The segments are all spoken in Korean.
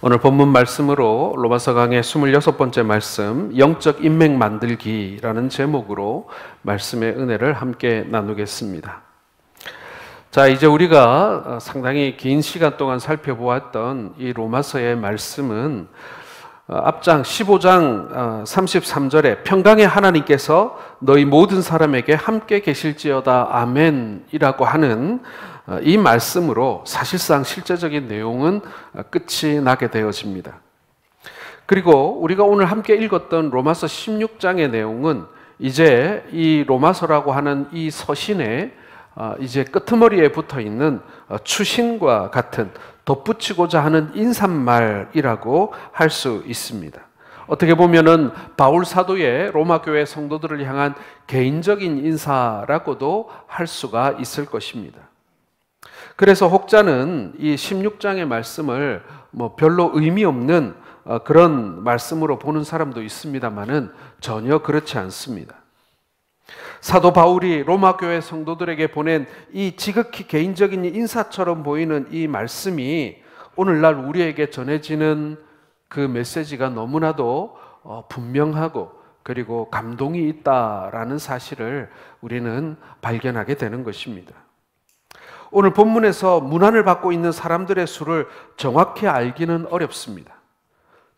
오늘 본문 말씀으로 로마서 강의 26번째 말씀, 영적 인맥 만들기라는 제목으로 말씀의 은혜를 함께 나누겠습니다. 자, 이제 우리가 상당히 긴 시간 동안 살펴보았던 이 로마서의 말씀은 앞장 15장 33절에 평강의 하나님께서 너희 모든 사람에게 함께 계실지어다 아멘이라고 하는 이 말씀으로 사실상 실제적인 내용은 끝이 나게 되어집니다. 그리고 우리가 오늘 함께 읽었던 로마서 16장의 내용은 이제 이 로마서라고 하는 이 서신에 이제 끄트머리에 붙어 있는 추신과 같은 덧붙이고자 하는 인사말이라고 할 수 있습니다. 어떻게 보면은 바울 사도의 로마 교회 성도들을 향한 개인적인 인사라고도 할 수가 있을 것입니다. 그래서 혹자는 이 16장의 말씀을 별로 의미 없는 그런 말씀으로 보는 사람도 있습니다만은 전혀 그렇지 않습니다. 사도 바울이 로마 교회 성도들에게 보낸 이 지극히 개인적인 인사처럼 보이는 이 말씀이 오늘날 우리에게 전해지는 그 메시지가 너무나도 분명하고 그리고 감동이 있다라는 사실을 우리는 발견하게 되는 것입니다. 오늘 본문에서 문안을 받고 있는 사람들의 수를 정확히 알기는 어렵습니다.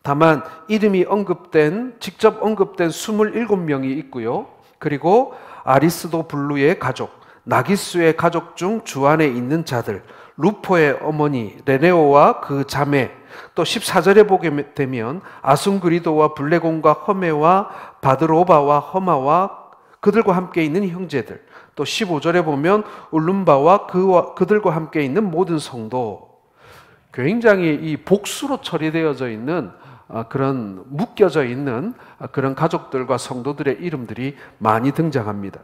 다만 이름이 직접 언급된 27명이 있고요. 그리고 아리스도블루의 가족, 나기수의 가족 중 주안에 있는 자들, 루포의 어머니 레네오와 그 자매, 또 14절에 보게 되면 아순그리도와 블레곤과 허메와 바드로바와 허마와 그들과 함께 있는 형제들, 또 15절에 보면 울룸바와 그들과 함께 있는 모든 성도, 굉장히 이 복수로 처리되어져 있는 그런 묶여져 있는 그런 가족들과 성도들의 이름들이 많이 등장합니다.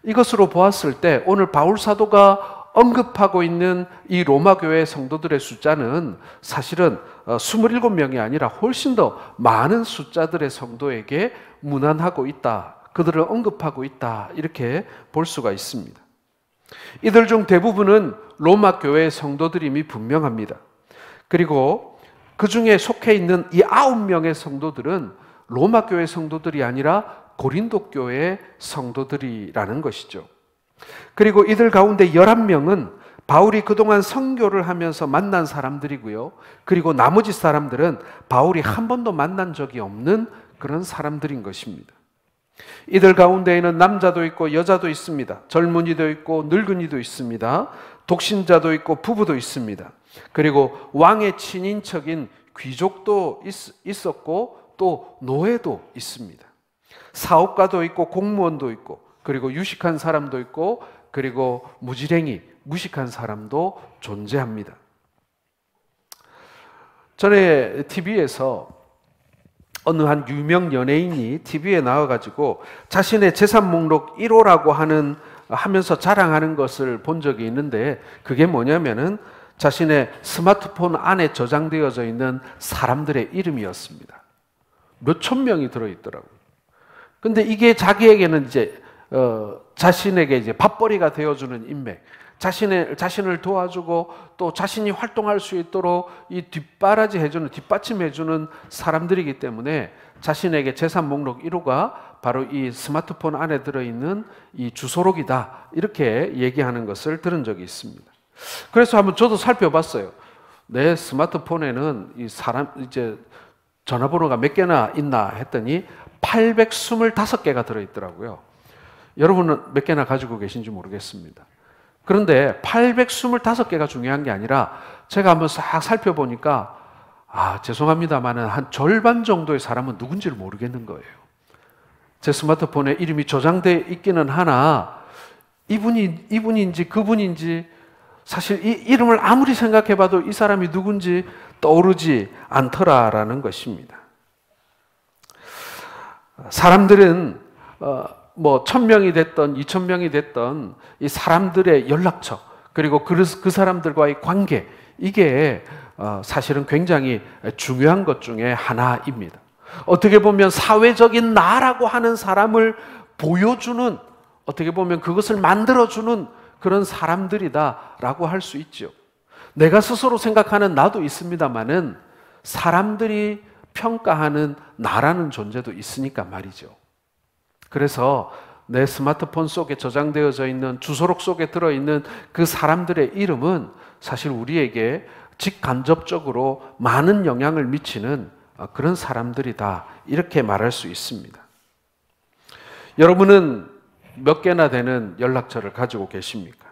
이것으로 보았을 때 오늘 바울 사도가 언급하고 있는 이 로마 교회 성도들의 숫자는 사실은 27명이 아니라 훨씬 더 많은 숫자들의 성도에게 문안하고 있다, 그들을 언급하고 있다, 이렇게 볼 수가 있습니다. 이들 중 대부분은 로마 교회의 성도들임이 분명합니다. 그리고 그 중에 속해 있는 이 9명의 성도들은 로마 교회 성도들이 아니라 고린도 교회 성도들이라는 것이죠. 그리고 이들 가운데 11명은 바울이 그동안 선교를 하면서 만난 사람들이고요. 그리고 나머지 사람들은 바울이 한 번도 만난 적이 없는 그런 사람들인 것입니다. 이들 가운데에는 남자도 있고 여자도 있습니다. 젊은이도 있고 늙은이도 있습니다. 독신자도 있고 부부도 있습니다. 그리고 왕의 친인척인 귀족도 있었고 또 노예도 있습니다. 사업가도 있고 공무원도 있고 그리고 유식한 사람도 있고 그리고 무지랭이, 무식한 사람도 존재합니다. 전에 TV에서 어느 한 유명 연예인이 TV에 나와가지고 자신의 재산 목록 1호라고 하면서 자랑하는 것을 본 적이 있는데, 그게 뭐냐면은 자신의 스마트폰 안에 저장되어져 있는 사람들의 이름이었습니다. 몇천 명이 들어있더라고요. 근데 이게 자기에게는 자신에게 밥벌이가 되어주는 인맥, 자신을 도와주고 또 자신이 활동할 수 있도록 이 뒷받침해주는 사람들이기 때문에 자신에게 재산 목록 1호가 바로 이 스마트폰 안에 들어있는 이 주소록이다, 이렇게 얘기하는 것을 들은 적이 있습니다. 그래서 한번 저도 살펴봤어요. 내 스마트폰에는 전화번호가 몇 개나 있나 했더니 825개가 들어있더라고요. 여러분은 몇 개나 가지고 계신지 모르겠습니다. 그런데 825개가 중요한 게 아니라 제가 한번 싹 살펴보니까 죄송합니다만은 한 절반 정도의 사람은 누군지를 모르겠는 거예요. 제 스마트폰에 이름이 저장되어 있기는 하나 이분인지 그분인지 사실 이 이름을 아무리 생각해봐도 이 사람이 누군지 떠오르지 않더라라는 것입니다. 사람들은 1000명이 됐던 2000명이 됐던 이 사람들의 연락처, 그리고 그 사람들과의 관계, 이게 사실은 굉장히 중요한 것 중에 하나입니다. 어떻게 보면 사회적인 나라고 하는 사람을 보여주는, 어떻게 보면 그것을 만들어주는 그런 사람들이다라고 할 수 있죠. 내가 스스로 생각하는 나도 있습니다만은 사람들이 평가하는 나라는 존재도 있으니까 말이죠. 그래서 내 스마트폰 속에 저장되어져 있는 주소록 속에 들어있는 그 사람들의 이름은 사실 우리에게 직간접적으로 많은 영향을 미치는 그런 사람들이다, 이렇게 말할 수 있습니다. 여러분은 몇 개나 되는 연락처를 가지고 계십니까?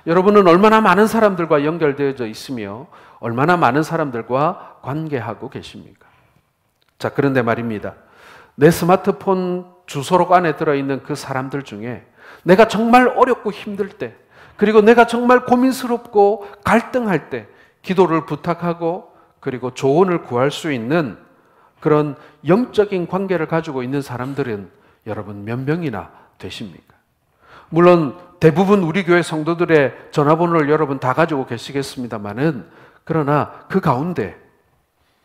여러분은 얼마나 많은 사람들과 연결되어져 있으며 얼마나 많은 사람들과 관계하고 계십니까? 자, 그런데 말입니다. 내 스마트폰 주소록 안에 들어있는 그 사람들 중에 내가 정말 어렵고 힘들 때, 그리고 내가 정말 고민스럽고 갈등할 때 기도를 부탁하고 그리고 조언을 구할 수 있는 그런 영적인 관계를 가지고 있는 사람들은 여러분 몇 명이나 되십니까? 물론 대부분 우리 교회 성도들의 전화번호를 여러분 다 가지고 계시겠습니다만은, 그러나 그 가운데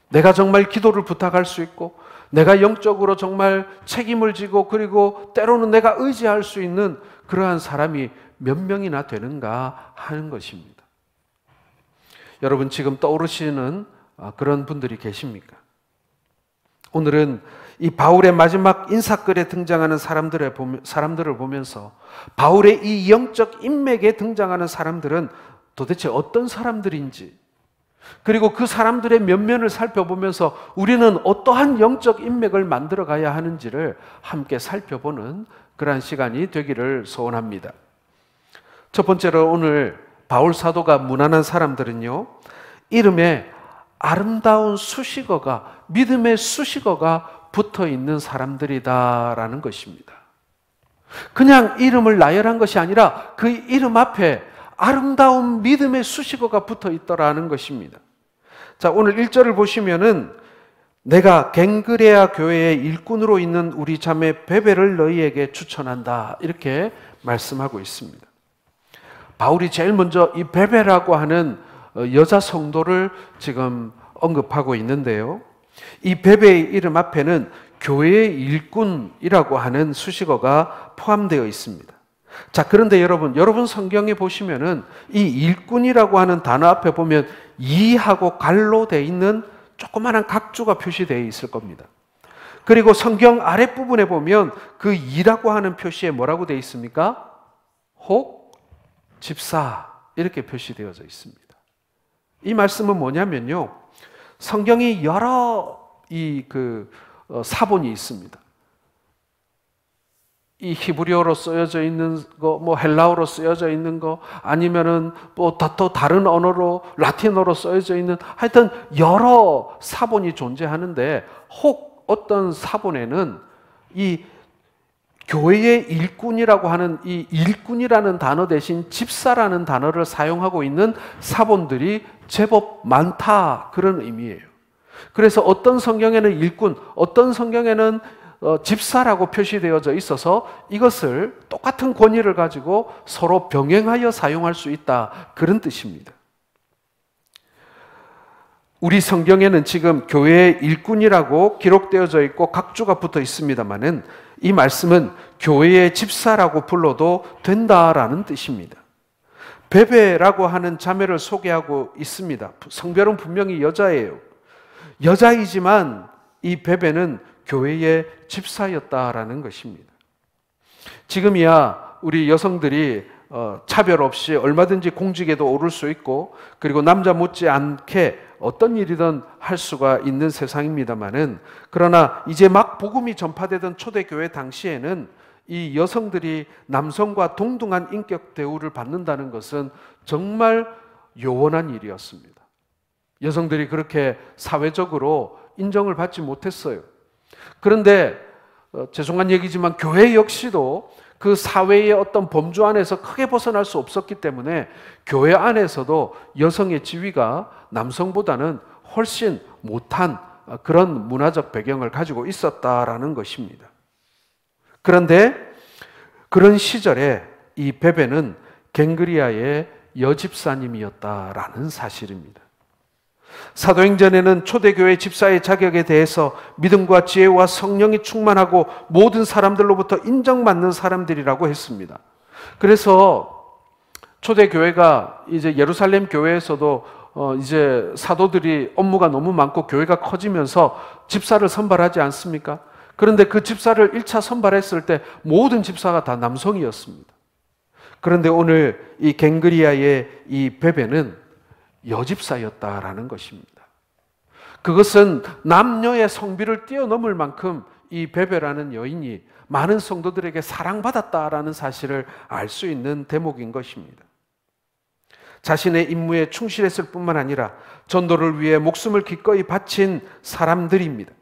내가 정말 기도를 부탁할 수 있고 내가 영적으로 정말 책임을 지고 그리고 때로는 내가 의지할 수 있는 그러한 사람이 몇 명이나 되는가 하는 것입니다. 여러분 지금 떠오르시는 그런 분들이 계십니까? 오늘은 이 바울의 마지막 인사글에 등장하는 사람들을 보면서 바울의 이 영적 인맥에 등장하는 사람들은 도대체 어떤 사람들인지, 그리고 그 사람들의 면면을 살펴보면서 우리는 어떠한 영적 인맥을 만들어 가야 하는지를 함께 살펴보는 그러한 시간이 되기를 소원합니다. 첫 번째로 오늘 바울 사도가 문안한 사람들은요, 이름에 아름다운 수식어가, 믿음의 수식어가 붙어 있는 사람들이다라는 것입니다. 그냥 이름을 나열한 것이 아니라 그 이름 앞에 아름다운 믿음의 수식어가 붙어 있더라는 것입니다. 자, 오늘 1절을 보시면은 내가 갱그레아 교회의 일꾼으로 있는 우리 자매 베베를 너희에게 추천한다, 이렇게 말씀하고 있습니다. 바울이 제일 먼저 이 베베라고 하는 여자 성도를 지금 언급하고 있는데요, 이 베베의 이름 앞에는 교회의 일꾼이라고 하는 수식어가 포함되어 있습니다. 자, 그런데 여러분 성경에 보시면은 이 일꾼이라고 하는 단어 앞에 보면 이하고 갈로 되어 있는 조그마한 각주가 표시되어 있을 겁니다. 그리고 성경 아랫부분에 보면 그 이라고 하는 표시에 뭐라고 되어 있습니까? 혹 집사, 이렇게 표시되어져 있습니다. 이 말씀은 뭐냐면요, 성경이 여러 사본이 있습니다. 이 히브리어로 쓰여져 있는 거, 뭐 헬라어로 쓰여져 있는 거, 아니면은 또 다른 언어로 라틴어로 쓰여져 있는, 하여튼 여러 사본이 존재하는데, 혹 어떤 사본에는 이 교회의 일꾼이라고 하는 이 일꾼이라는 단어 대신 집사라는 단어를 사용하고 있는 사본들이 제법 많다, 그런 의미예요. 그래서 어떤 성경에는 일꾼, 어떤 성경에는 집사라고 표시되어져 있어서 이것을 똑같은 권위를 가지고 서로 병행하여 사용할 수 있다, 그런 뜻입니다. 우리 성경에는 지금 교회의 일꾼이라고 기록되어져 있고 각주가 붙어 있습니다만은 이 말씀은 교회의 집사라고 불러도 된다라는 뜻입니다. 베베라고 하는 자매를 소개하고 있습니다. 성별은 분명히 여자예요. 여자이지만 이 베베는 교회의 집사였다라는 것입니다. 지금이야 우리 여성들이 차별 없이 얼마든지 공직에도 오를 수 있고, 그리고 남자 못지않게 어떤 일이든 할 수가 있는 세상입니다만은, 그러나 이제 막 복음이 전파되던 초대교회 당시에는 이 여성들이 남성과 동등한 인격 대우를 받는다는 것은 정말 요원한 일이었습니다. 여성들이 그렇게 사회적으로 인정을 받지 못했어요. 그런데 죄송한 얘기지만 교회 역시도 그 사회의 어떤 범주 안에서 크게 벗어날 수 없었기 때문에 교회 안에서도 여성의 지위가 남성보다는 훨씬 못한 그런 문화적 배경을 가지고 있었다라는 것입니다. 그런데 그런 시절에 이 베베는 갱그리아의 여집사님이었다라는 사실입니다. 사도행전에는 초대교회 집사의 자격에 대해서 믿음과 지혜와 성령이 충만하고 모든 사람들로부터 인정받는 사람들이라고 했습니다. 그래서 초대교회가 이제 예루살렘 교회에서도 이제 사도들이 업무가 너무 많고 교회가 커지면서 집사를 선발하지 않습니까? 그런데 그 집사를 1차 선발했을 때 모든 집사가 다 남성이었습니다. 그런데 오늘 이 갱그리아의 이 베베는 여집사였다라는 것입니다. 그것은 남녀의 성비를 뛰어넘을 만큼 이 베베라는 여인이 많은 성도들에게 사랑받았다라는 사실을 알 수 있는 대목인 것입니다. 자신의 임무에 충실했을 뿐만 아니라 전도를 위해 목숨을 기꺼이 바친 사람들입니다.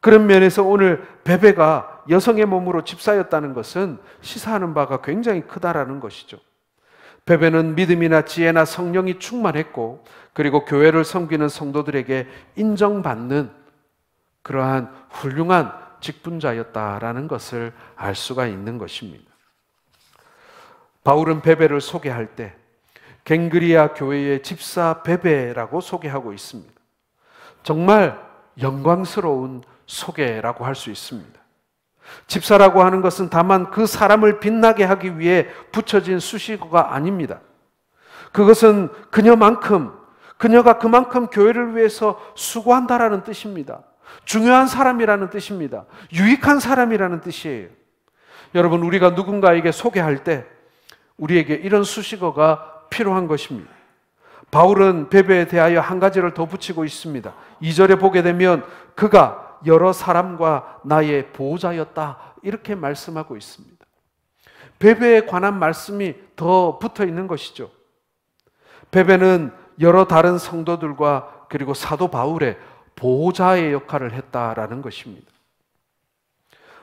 그런 면에서 오늘 베베가 여성의 몸으로 집사였다는 것은 시사하는 바가 굉장히 크다라는 것이죠. 베베는 믿음이나 지혜나 성령이 충만했고, 그리고 교회를 섬기는 성도들에게 인정받는 그러한 훌륭한 직분자였다라는 것을 알 수가 있는 것입니다. 바울은 베베를 소개할 때 갱그리아 교회의 집사 베베라고 소개하고 있습니다. 정말 영광스러운 소개라고 할 수 있습니다. 집사라고 하는 것은 다만 그 사람을 빛나게 하기 위해 붙여진 수식어가 아닙니다. 그것은 그녀가 그만큼 교회를 위해서 수고한다라는 뜻입니다. 중요한 사람이라는 뜻입니다. 유익한 사람이라는 뜻이에요. 여러분, 우리가 누군가에게 소개할 때 우리에게 이런 수식어가 필요한 것입니다. 바울은 베베에 대하여 한 가지를 더 붙이고 있습니다. 2절에 보게 되면 그가 여러 사람과 나의 보호자였다, 이렇게 말씀하고 있습니다. 베베에 관한 말씀이 더 붙어 있는 것이죠. 베베는 여러 다른 성도들과 그리고 사도 바울의 보호자의 역할을 했다라는 것입니다.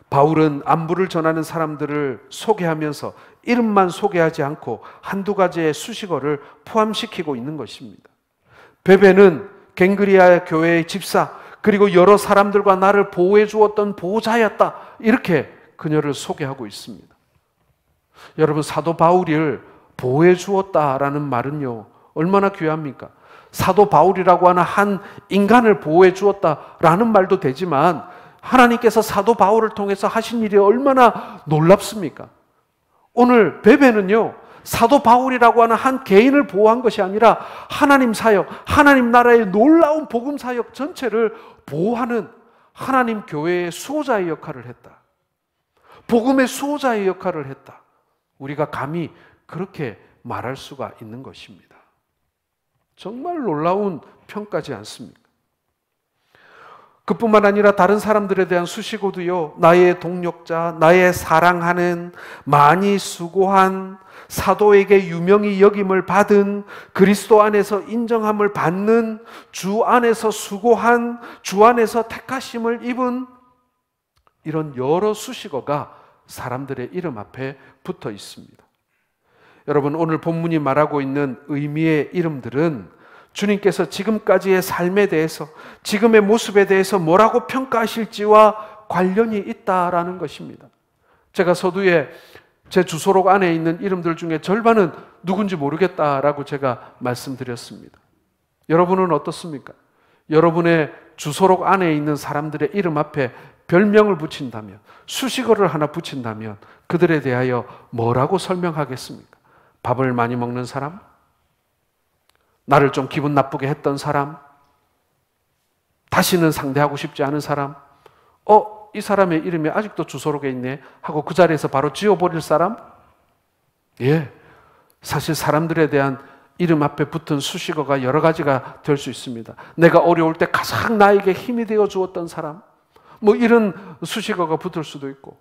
바울은 안부를 전하는 사람들을 소개하면서 이름만 소개하지 않고 한두 가지의 수식어를 포함시키고 있는 것입니다. 베베는 갱그리아 교회의 집사, 그리고 여러 사람들과 나를 보호해 주었던 보호자였다, 이렇게 그녀를 소개하고 있습니다. 여러분, 사도 바울을 보호해 주었다라는 말은요, 얼마나 귀합니까? 사도 바울이라고 하는 한 인간을 보호해 주었다라는 말도 되지만, 하나님께서 사도 바울을 통해서 하신 일이 얼마나 놀랍습니까? 오늘 베베는요, 사도 바울이라고 하는 한 개인을 보호한 것이 아니라 하나님 사역, 하나님 나라의 놀라운 복음 사역 전체를 보호하는 하나님 교회의 수호자의 역할을 했다. 복음의 수호자의 역할을 했다. 우리가 감히 그렇게 말할 수가 있는 것입니다. 정말 놀라운 평가지 않습니까? 그뿐만 아니라 다른 사람들에 대한 수식어도요, 나의 동력자, 나의 사랑하는, 많이 수고한, 사도에게 유명히 여김을 받은, 그리스도 안에서 인정함을 받는, 주 안에서 수고한, 주 안에서 택하심을 입은, 이런 여러 수식어가 사람들의 이름 앞에 붙어 있습니다. 여러분, 오늘 본문이 말하고 있는 의미의 이름들은 주님께서 지금까지의 삶에 대해서, 지금의 모습에 대해서 뭐라고 평가하실지와 관련이 있다라는 것입니다. 제가 서두에 제 주소록 안에 있는 이름들 중에 절반은 누군지 모르겠다라고 제가 말씀드렸습니다. 여러분은 어떻습니까? 여러분의 주소록 안에 있는 사람들의 이름 앞에 별명을 붙인다면, 수식어를 하나 붙인다면 그들에 대하여 뭐라고 설명하겠습니까? 밥을 많이 먹는 사람? 나를 좀 기분 나쁘게 했던 사람? 다시는 상대하고 싶지 않은 사람? 이 사람의 이름이 아직도 주소록에 있네 하고 그 자리에서 바로 지워버릴 사람? 예, 사실 사람들에 대한 이름 앞에 붙은 수식어가 여러 가지가 될 수 있습니다. 내가 어려울 때 가장 나에게 힘이 되어 주었던 사람, 뭐 이런 수식어가 붙을 수도 있고.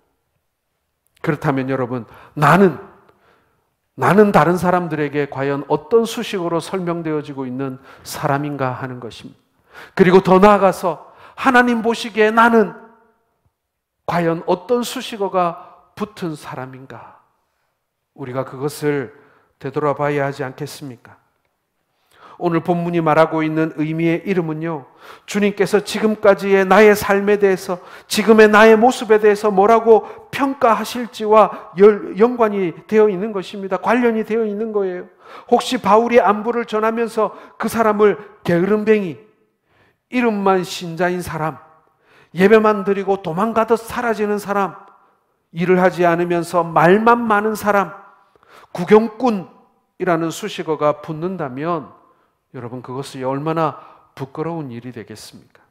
그렇다면 여러분, 나는 다른 사람들에게 과연 어떤 수식어로 설명되어지고 있는 사람인가 하는 것입니다. 그리고 더 나아가서 하나님 보시기에 나는 과연 어떤 수식어가 붙은 사람인가? 우리가 그것을 되돌아봐야 하지 않겠습니까? 오늘 본문이 말하고 있는 의미의 이름은요, 주님께서 지금까지의 나의 삶에 대해서, 지금의 나의 모습에 대해서 뭐라고 평가하실지와 연관이 되어 있는 것입니다. 관련이 되어 있는 거예요. 혹시 바울이 안부를 전하면서 그 사람을 게으름뱅이, 이름만 신자인 사람, 예배만 드리고 도망가듯 사라지는 사람, 일을 하지 않으면서 말만 많은 사람, 구경꾼이라는 수식어가 붙는다면 여러분, 그것이 얼마나 부끄러운 일이 되겠습니까?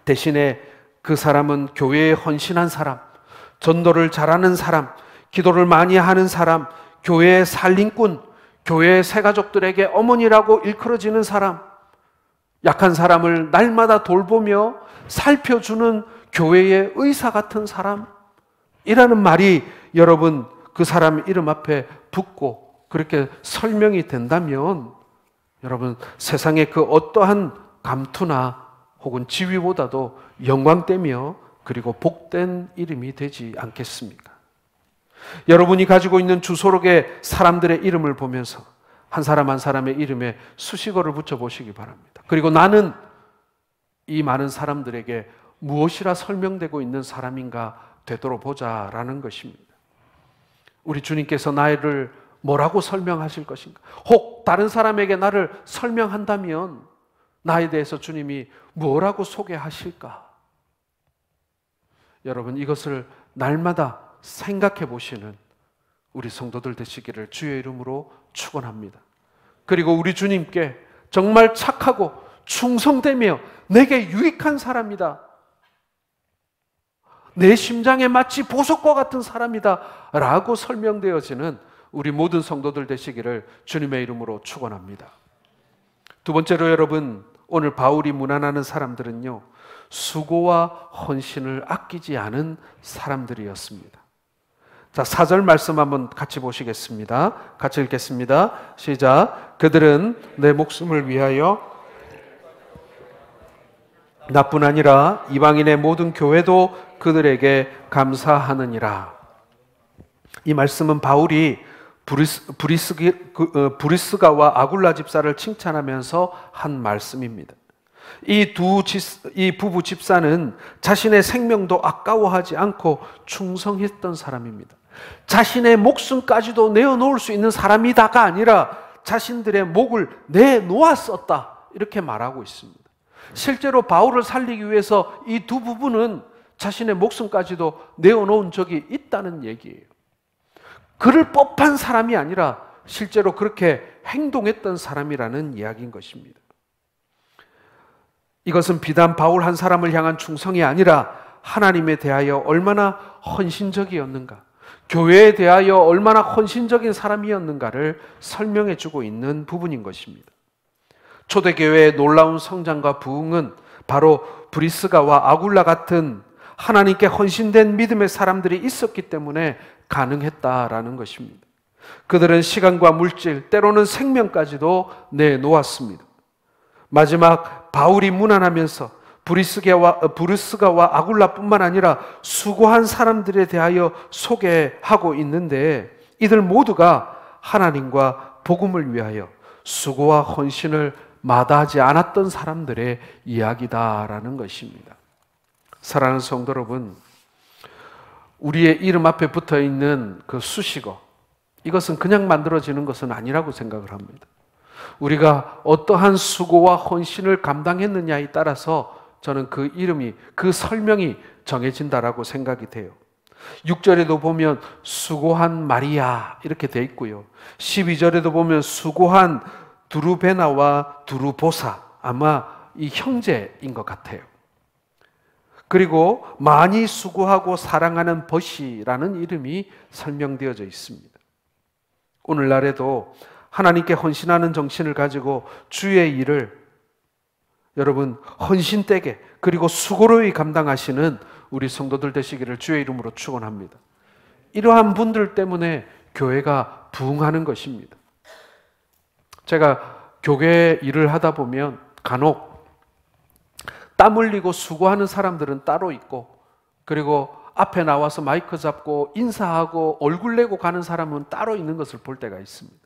대신에 그 사람은 교회에 헌신한 사람, 전도를 잘하는 사람, 기도를 많이 하는 사람, 교회의 살림꾼, 교회의 새가족들에게 어머니라고 일컬어지는 사람, 약한 사람을 날마다 돌보며 살펴주는 교회의 의사 같은 사람이라는 말이 여러분 그 사람 이름 앞에 붙고 그렇게 설명이 된다면 여러분 세상의 그 어떠한 감투나 혹은 지위보다도 영광되며 그리고 복된 이름이 되지 않겠습니까? 여러분이 가지고 있는 주소록의 사람들의 이름을 보면서 한 사람 한 사람의 이름에 수식어를 붙여보시기 바랍니다. 그리고 나는 이 많은 사람들에게 무엇이라 설명되고 있는 사람인가 되돌아보자라는 것입니다. 우리 주님께서 나를 뭐라고 설명하실 것인가? 혹 다른 사람에게 나를 설명한다면 나에 대해서 주님이 뭐라고 소개하실까? 여러분, 이것을 날마다 생각해 보시는 우리 성도들 되시기를 주의 이름으로 축원합니다. 그리고 우리 주님께 정말 착하고 충성되며 내게 유익한 사람이다, 내 심장에 마치 보석과 같은 사람이다 라고 설명되어지는 우리 모든 성도들 되시기를 주님의 이름으로 축원합니다. 두 번째로 여러분, 오늘 바울이 문안하는 사람들은요, 수고와 헌신을 아끼지 않은 사람들이었습니다. 자, 4절 말씀 한번 같이 보시겠습니다. 같이 읽겠습니다. 시작. 그들은 내 목숨을 위하여 나뿐 아니라 이방인의 모든 교회도 그들에게 감사하느니라. 이 말씀은 바울이 브리스가와 아굴라 집사를 칭찬하면서 한 말씀입니다. 이 부부 집사는 자신의 생명도 아까워하지 않고 충성했던 사람입니다. 자신의 목숨까지도 내어놓을 수 있는 사람이다가 아니라 자신들의 목을 내놓았었다, 이렇게 말하고 있습니다. 실제로 바울을 살리기 위해서 이 두 부부는 자신의 목숨까지도 내어놓은 적이 있다는 얘기예요. 그럴 법한 사람이 아니라 실제로 그렇게 행동했던 사람이라는 이야기인 것입니다. 이것은 비단 바울 한 사람을 향한 충성이 아니라 하나님에 대하여 얼마나 헌신적이었는가, 교회에 대하여 얼마나 헌신적인 사람이었는가를 설명해 주고 있는 부분인 것입니다. 초대교회의 놀라운 성장과 부흥은 바로 브리스가와 아굴라 같은 하나님께 헌신된 믿음의 사람들이 있었기 때문에 가능했다라는 것입니다. 그들은 시간과 물질, 때로는 생명까지도 내놓았습니다. 마지막 바울이 문안하면서 브리스가와 아굴라뿐만 아니라 수고한 사람들에 대하여 소개하고 있는데, 이들 모두가 하나님과 복음을 위하여 수고와 헌신을 마다하지 않았던 사람들의 이야기다라는 것입니다. 사랑하는 성도 여러분, 우리의 이름 앞에 붙어 있는 그 수식어, 이것은 그냥 만들어지는 것은 아니라고 생각을 합니다. 우리가 어떠한 수고와 헌신을 감당했느냐에 따라서 저는 그 이름이, 그 설명이 정해진다라고 생각이 돼요. 6절에도 보면 수고한 마리아 이렇게 돼 있고요. 12절에도 보면 수고한 두루베나와 두루보사, 아마 이 형제인 것 같아요. 그리고 많이 수고하고 사랑하는 벗이라는 이름이 설명되어져 있습니다. 오늘날에도 하나님께 헌신하는 정신을 가지고 주의 일을 여러분 헌신되게 그리고 수고로이 감당하시는 우리 성도들 되시기를 주의 이름으로 축원합니다. 이러한 분들 때문에 교회가 부흥하는 것입니다. 제가 교회 일을 하다 보면 간혹 땀 흘리고 수고하는 사람들은 따로 있고, 그리고 앞에 나와서 마이크 잡고 인사하고 얼굴 내고 가는 사람은 따로 있는 것을 볼 때가 있습니다.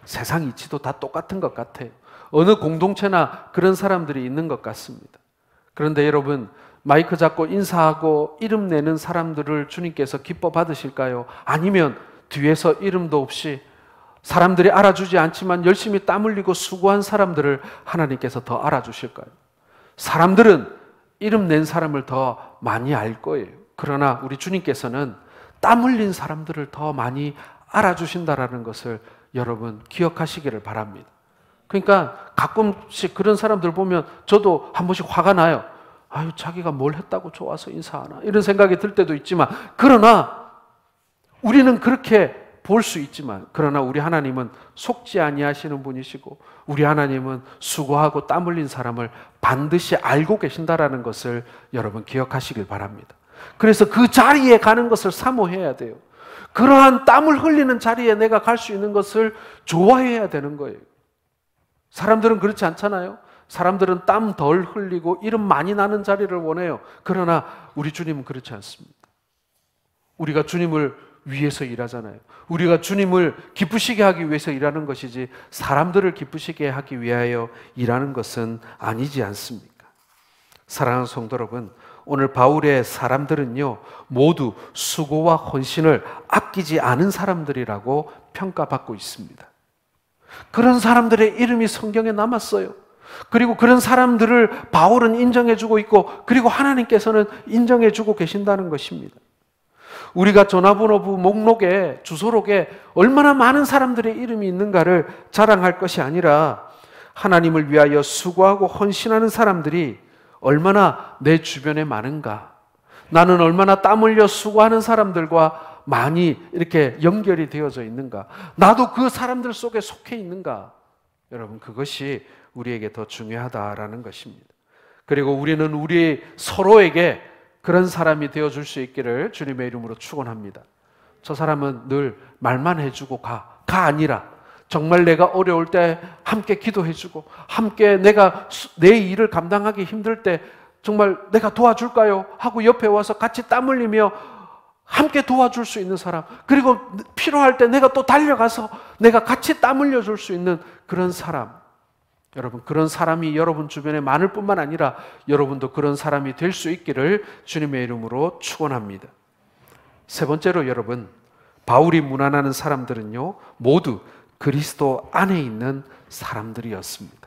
세상 이치도 다 똑같은 것 같아요. 어느 공동체나 그런 사람들이 있는 것 같습니다. 그런데 여러분, 마이크 잡고 인사하고 이름 내는 사람들을 주님께서 기뻐 받으실까요? 아니면 뒤에서 이름도 없이 사람들이 알아주지 않지만 열심히 땀 흘리고 수고한 사람들을 하나님께서 더 알아주실까요? 사람들은 이름 낸 사람을 더 많이 알 거예요. 그러나 우리 주님께서는 땀 흘린 사람들을 더 많이 알아주신다라는 것을 여러분 기억하시기를 바랍니다. 그러니까 가끔씩 그런 사람들 보면 저도 한 번씩 화가 나요. 아유, 자기가 뭘 했다고 좋아서 인사하나, 이런 생각이 들 때도 있지만, 그러나 우리는 그렇게 볼 수 있지만, 그러나 우리 하나님은 속지 아니하시는 분이시고, 우리 하나님은 수고하고 땀 흘린 사람을 반드시 알고 계신다라는 것을 여러분 기억하시길 바랍니다. 그래서 그 자리에 가는 것을 사모해야 돼요. 그러한 땀을 흘리는 자리에 내가 갈 수 있는 것을 좋아해야 되는 거예요. 사람들은 그렇지 않잖아요. 사람들은 땀 덜 흘리고 이름 많이 나는 자리를 원해요. 그러나 우리 주님은 그렇지 않습니다. 우리가 주님을 위해서 일하잖아요. 우리가 주님을 기쁘시게 하기 위해서 일하는 것이지 사람들을 기쁘시게 하기 위하여 일하는 것은 아니지 않습니까? 사랑하는 성도 여러분, 오늘 바울의 사람들은요, 모두 수고와 헌신을 아끼지 않은 사람들이라고 평가받고 있습니다. 그런 사람들의 이름이 성경에 남았어요. 그리고 그런 사람들을 바울은 인정해주고 있고, 그리고 하나님께서는 인정해주고 계신다는 것입니다. 우리가 전화번호부 목록에, 주소록에 얼마나 많은 사람들의 이름이 있는가를 자랑할 것이 아니라 하나님을 위하여 수고하고 헌신하는 사람들이 얼마나 내 주변에 많은가, 나는 얼마나 땀 흘려 수고하는 사람들과 많이 이렇게 연결이 되어져 있는가, 나도 그 사람들 속에 속해 있는가, 여러분 그것이 우리에게 더 중요하다라는 것입니다. 그리고 우리는 우리 서로에게 그런 사람이 되어줄 수 있기를 주님의 이름으로 축원합니다. 저 사람은 늘 말만 해주고 가 아니라 정말 내가 어려울 때 함께 기도해주고, 함께 내가 내 일을 감당하기 힘들 때 정말 내가 도와줄까요? 하고 옆에 와서 같이 땀 흘리며 함께 도와줄 수 있는 사람, 그리고 필요할 때 내가 또 달려가서 내가 같이 땀 흘려줄 수 있는 그런 사람, 여러분 그런 사람이 여러분 주변에 많을 뿐만 아니라 여러분도 그런 사람이 될 수 있기를 주님의 이름으로 축원합니다. 세 번째로 여러분, 바울이 문안하는 사람들은요 모두 그리스도 안에 있는 사람들이었습니다.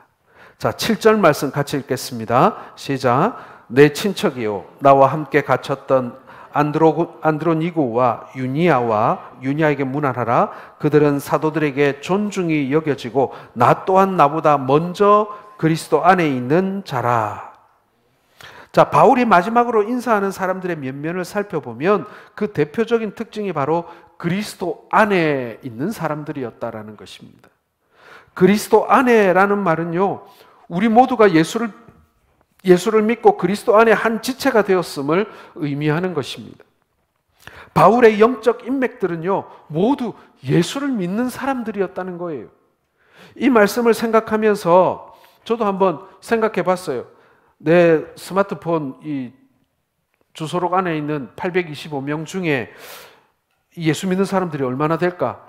자, 7절 말씀 같이 읽겠습니다. 시작. 내 친척이요 나와 함께 갇혔던 안드로니고와 유니아에게 문안하라. 그들은 사도들에게 존중이 여겨지고 나 또한 나보다 먼저 그리스도 안에 있는 자라. 자, 바울이 마지막으로 인사하는 사람들의 면면을 살펴보면 그 대표적인 특징이 바로 그리스도 안에 있는 사람들이었다라는 것입니다. 그리스도 안에라는 말은요, 우리 모두가 예수를 믿고 그리스도 안에 한 지체가 되었음을 의미하는 것입니다. 바울의 영적 인맥들은요 모두 예수를 믿는 사람들이었다는 거예요. 이 말씀을 생각하면서 저도 한번 생각해 봤어요. 내 스마트폰 이 주소록 안에 있는 825명 중에 예수 믿는 사람들이 얼마나 될까?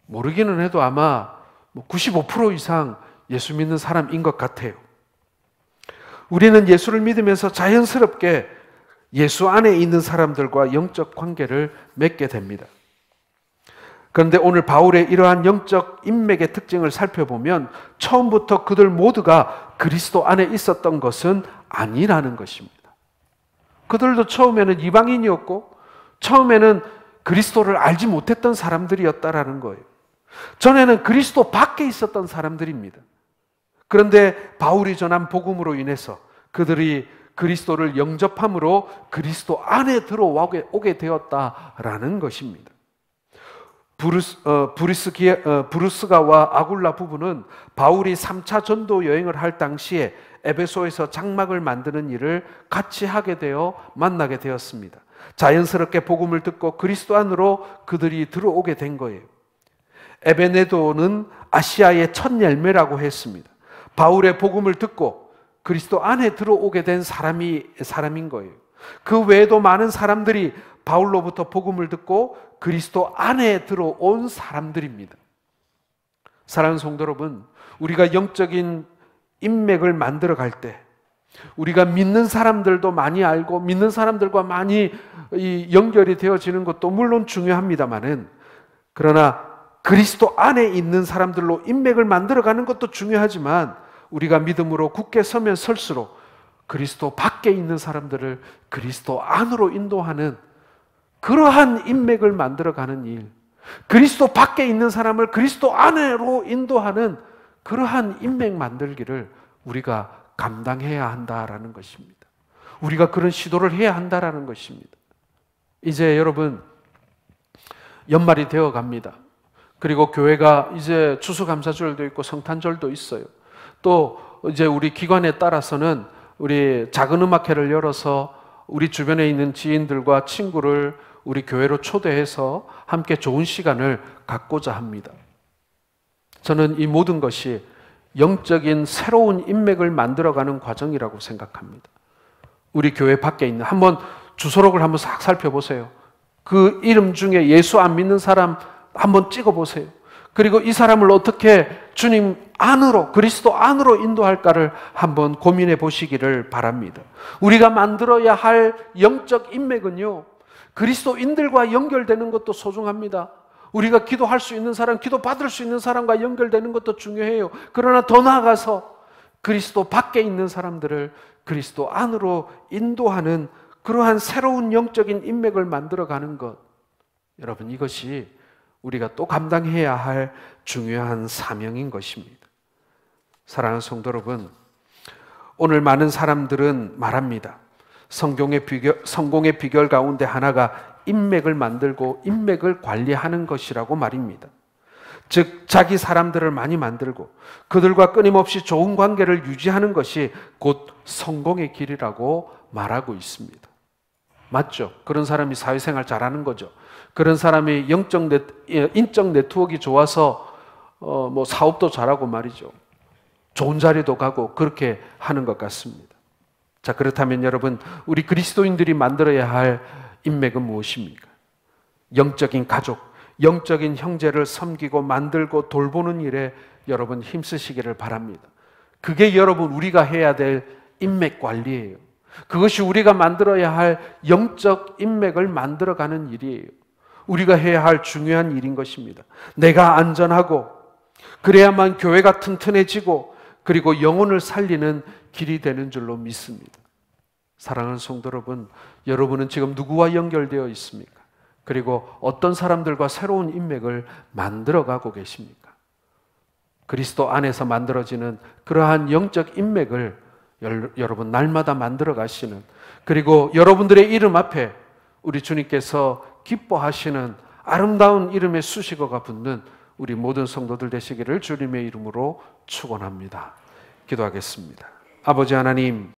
모르기는 해도 아마 95% 이상 예수 믿는 사람인 것 같아요. 우리는 예수를 믿으면서 자연스럽게 예수 안에 있는 사람들과 영적 관계를 맺게 됩니다. 그런데 오늘 바울의 이러한 영적 인맥의 특징을 살펴보면 처음부터 그들 모두가 그리스도 안에 있었던 것은 아니라는 것입니다. 그들도 처음에는 이방인이었고 처음에는 그리스도를 알지 못했던 사람들이었다라는 거예요. 전에는 그리스도 밖에 있었던 사람들입니다. 그런데 바울이 전한 복음으로 인해서 그들이 그리스도를 영접함으로 그리스도 안에 들어오게 되었다라는 것입니다. 브루스가와 아굴라 부부는 바울이 3차 전도 여행을 할 당시에 에베소에서 장막을 만드는 일을 같이 하게 되어 만나게 되었습니다. 자연스럽게 복음을 듣고 그리스도 안으로 그들이 들어오게 된 거예요. 에베네도는 아시아의 첫 열매라고 했습니다. 바울의 복음을 듣고 그리스도 안에 들어오게 된 사람인 거예요. 그 외에도 많은 사람들이 바울로부터 복음을 듣고 그리스도 안에 들어온 사람들입니다. 사랑하는 성도 여러분, 우리가 영적인 인맥을 만들어 갈 때 우리가 믿는 사람들도 많이 알고 믿는 사람들과 많이 연결이 되어지는 것도 물론 중요합니다만은, 그러나 그리스도 안에 있는 사람들로 인맥을 만들어가는 것도 중요하지만 우리가 믿음으로 굳게 서면 설수록 그리스도 밖에 있는 사람들을 그리스도 안으로 인도하는 그러한 인맥을 만들어가는 일, 그리스도 밖에 있는 사람을 그리스도 안으로 인도하는 그러한 인맥 만들기를 우리가 감당해야 한다라는 것입니다. 우리가 그런 시도를 해야 한다라는 것입니다. 이제 여러분 연말이 되어 갑니다. 그리고 교회가 이제 추수감사절도 있고 성탄절도 있어요. 또 이제 우리 기관에 따라서는 우리 작은 음악회를 열어서 우리 주변에 있는 지인들과 친구를 우리 교회로 초대해서 함께 좋은 시간을 갖고자 합니다. 저는 이 모든 것이 영적인 새로운 인맥을 만들어가는 과정이라고 생각합니다. 우리 교회 밖에 있는 한번 주소록을 한번 싹 살펴보세요. 그 이름 중에 예수 안 믿는 사람 한번 찍어보세요. 그리고 이 사람을 어떻게 주님 안으로, 그리스도 안으로 인도할까를 한번 고민해 보시기를 바랍니다. 우리가 만들어야 할 영적 인맥은요, 그리스도인들과 연결되는 것도 소중합니다. 우리가 기도할 수 있는 사람, 기도 받을 수 있는 사람과 연결되는 것도 중요해요. 그러나 더 나아가서 그리스도 밖에 있는 사람들을 그리스도 안으로 인도하는 그러한 새로운 영적인 인맥을 만들어가는 것, 여러분 이것이 우리가 또 감당해야 할 중요한 사명인 것입니다. 사랑하는 성도 여러분, 오늘 많은 사람들은 말합니다. 성공의 비결 가운데 하나가 인맥을 만들고 인맥을 관리하는 것이라고 말입니다. 즉 자기 사람들을 많이 만들고 그들과 끊임없이 좋은 관계를 유지하는 것이 곧 성공의 길이라고 말하고 있습니다. 맞죠? 그런 사람이 사회생활 잘하는 거죠. 그런 사람이 인적 네트워크가 좋아서 뭐 사업도 잘하고 말이죠. 좋은 자리도 가고 그렇게 하는 것 같습니다. 자, 그렇다면 여러분, 우리 그리스도인들이 만들어야 할 인맥은 무엇입니까? 영적인 가족, 영적인 형제를 섬기고 만들고 돌보는 일에 여러분 힘쓰시기를 바랍니다. 그게 여러분 우리가 해야 될 인맥 관리예요. 그것이 우리가 만들어야 할 영적 인맥을 만들어가는 일이에요. 우리가 해야 할 중요한 일인 것입니다. 내가 안전하고 그래야만 교회가 튼튼해지고 그리고 영혼을 살리는 길이 되는 줄로 믿습니다. 사랑하는 성도 여러분, 여러분은 지금 누구와 연결되어 있습니까? 그리고 어떤 사람들과 새로운 인맥을 만들어가고 계십니까? 그리스도 안에서 만들어지는 그러한 영적 인맥을 여러분 날마다 만들어 가시는, 그리고 여러분들의 이름 앞에 우리 주님께서 기뻐하시는 아름다운 이름의 수식어가 붙는 우리 모든 성도들 되시기를 주님의 이름으로 축원합니다. 기도하겠습니다. 아버지 하나님,